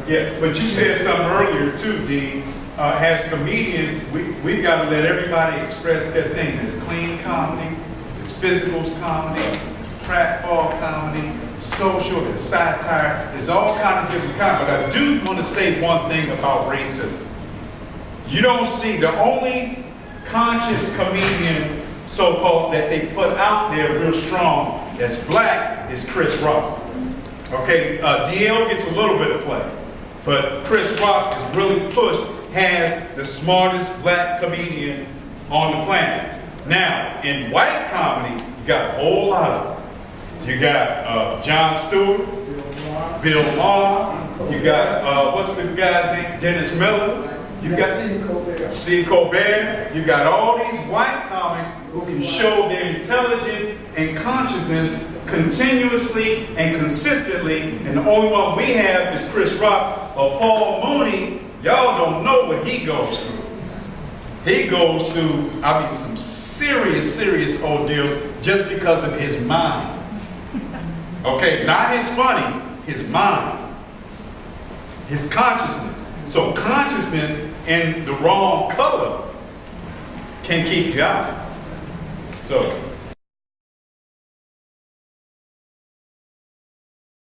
Yeah, but you said something earlier too, Dean. As comedians, we got to let everybody express their thing. There's clean comedy, there's physical comedy, there's pratfall comedy, social, there's satire. There's all kinds of different kinds. But I do want to say one thing about racism. You don't see the only conscious comedian, so-called, that they put out there real strong that's black is Chris Rock. Okay, DL gets a little bit of play, but Chris Rock is really pushed, has the smartest black comedian on the planet. Now, in white comedy, you got a whole lot of them. You got Jon Stewart, Bill Maher, you got, what's the guy's name, Dennis Miller. You got Steve Colbert. You got all these white comics who can show their intelligence and consciousness continuously and consistently. And the only one we have is Chris Rock or Paul Mooney. Y'all don't know what he goes through. He goes through, I mean, some serious ordeals just because of his mind. Okay, not his money, his mind, his consciousness. So consciousness in the wrong color can keep you out. So